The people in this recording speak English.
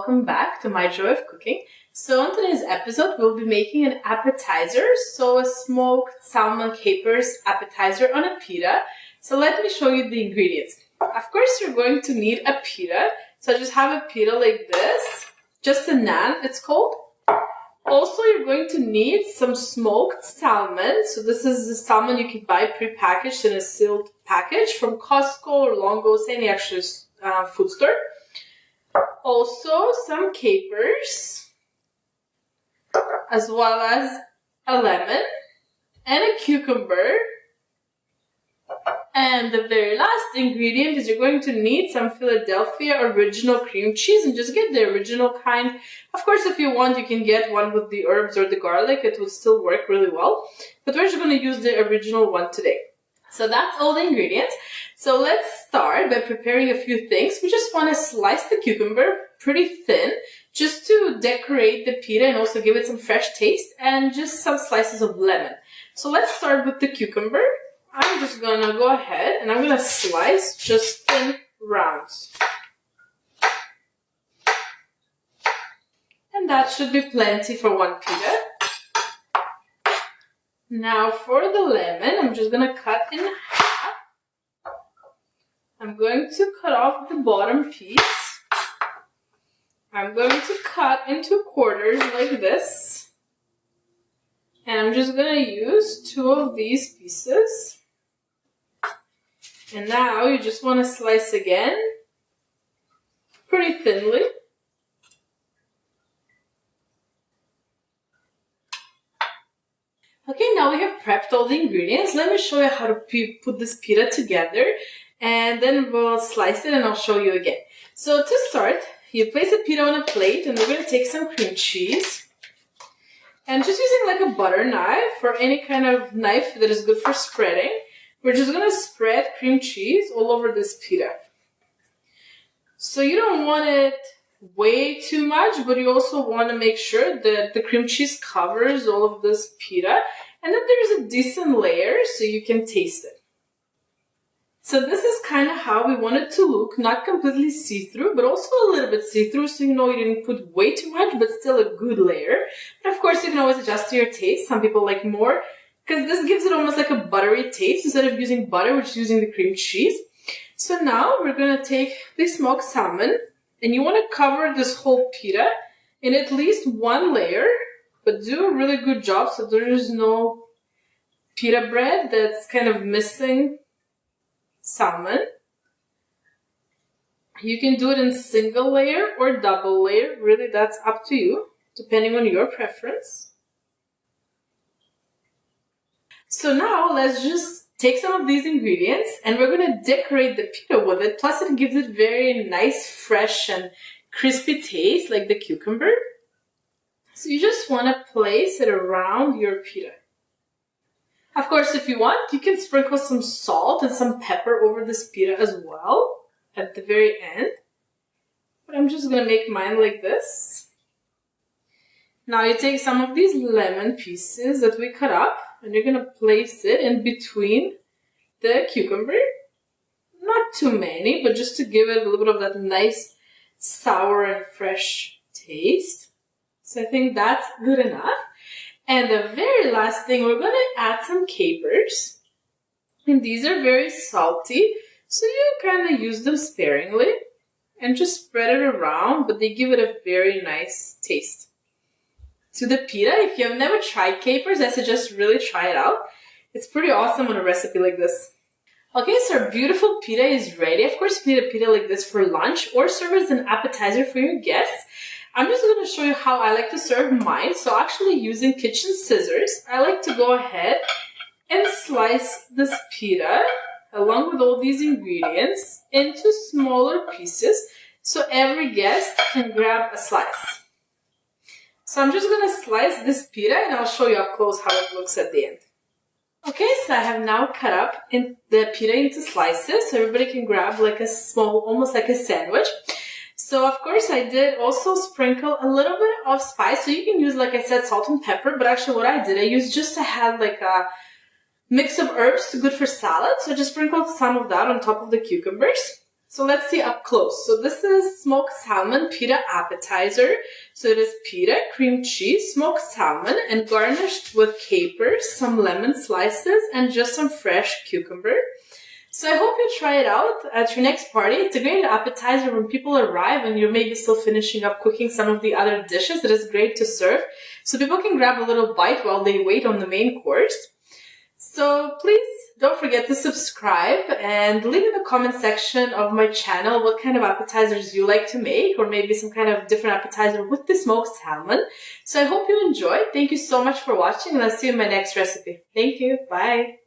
welcome back to My Joy of Cooking. So on today's episode, we'll be making an appetizer, so a smoked salmon capers appetizer on a pita. So let me show you the ingredients. Of course, you're going to need a pita. So I just have a pita like this, just a naan it's called. Also, you're going to need some smoked salmon. So this is the salmon you can buy pre-packaged in a sealed package from Costco or Longo's, any actual food store. Also, some capers, as well as a lemon and a cucumber. And the very last ingredient is you're going to need some Philadelphia original cream cheese, and just get the original kind. Of course, if you want, you can get one with the herbs or the garlic. It would still work really well. But we're just going to use the original one today. So that's all the ingredients. So let's start by preparing a few things. We just want to slice the cucumber pretty thin, just to decorate the pita and also give it some fresh taste, and just some slices of lemon. So let's start with the cucumber. I'm just gonna go ahead and I'm gonna slice just thin rounds. And that should be plenty for one pita. Now for the lemon, I'm just gonna cut in half. I'm going to cut off the bottom piece. I'm going to cut into quarters like this. And I'm just gonna use 2 of these pieces. And now you just want to slice again, pretty thinly. Okay, now we have prepped all the ingredients. Let me show you how to put this pita together, and then we'll slice it and I'll show you again. So to start, you place a pita on a plate, and we're going to take some cream cheese. And just using like a butter knife or any kind of knife that is good for spreading, we're just going to spread cream cheese all over this pita. So you don't want it way too much, but you also want to make sure that the cream cheese covers all of this pita and that there's a decent layer so you can taste it. So this is kind of how we want it to look, not completely see-through, but also a little bit see-through, so you know you didn't put way too much, but still a good layer. And of course, you can always adjust to your taste. Some people like more, because this gives it almost like a buttery taste instead of using butter, which is using the cream cheese. So now we're going to take the smoked salmon, and you want to cover this whole pita in at least one layer, but do a really good job so there is no pita bread that's kind of missing salmon. You can do it in single layer or double layer. Really, that's up to you, depending on your preference. So now let's just take some of these ingredients and we're going to decorate the pita with it. Plus it gives it very nice, fresh and crispy taste like the cucumber. So you just want to place it around your pita. Of course, if you want, you can sprinkle some salt and some pepper over this pita as well at the very end. But I'm just going to make mine like this. Now you take some of these lemon pieces that we cut up, and you're going to place it in between the cucumber. Not too many, but just to give it a little bit of that nice sour and fresh taste. So I think that's good enough. And the very last thing, we're going to add some capers. And these are very salty, so you kind of use them sparingly. And just spread it around, but they give it a very nice taste. To the pita, if you have never tried capers, I suggest really try it out. It's pretty awesome on a recipe like this. Okay, so our beautiful pita is ready. Of course, you need a pita like this for lunch or serve as an appetizer for your guests. I'm just going to show you how I like to serve mine. So actually using kitchen scissors, I like to go ahead and slice this pita along with all these ingredients into smaller pieces so every guest can grab a slice. So I'm just going to slice this pita and I'll show you up close how it looks at the end. Okay, so I have now cut up the pita into slices so everybody can grab like a small, almost like a sandwich. So of course I did also sprinkle a little bit of spice. So you can use, like I said, salt and pepper, but actually what I did, I used just to have like a mix of herbs, good for salad. So I just sprinkled some of that on top of the cucumbers. So let's see up close. So this is smoked salmon pita appetizer. So it is pita, cream cheese, smoked salmon, and garnished with capers, some lemon slices, and just some fresh cucumber. So I hope you try it out at your next party. It's a great appetizer when people arrive and you're maybe still finishing up cooking some of the other dishes. It is great to serve. So people can grab a little bite while they wait on the main course. So please don't forget to subscribe and leave in the comment section of my channel what kind of appetizers you like to make, or maybe some kind of different appetizer with the smoked salmon. So I hope you enjoyed. Thank you so much for watching, and I'll see you in my next recipe. Thank you. Bye.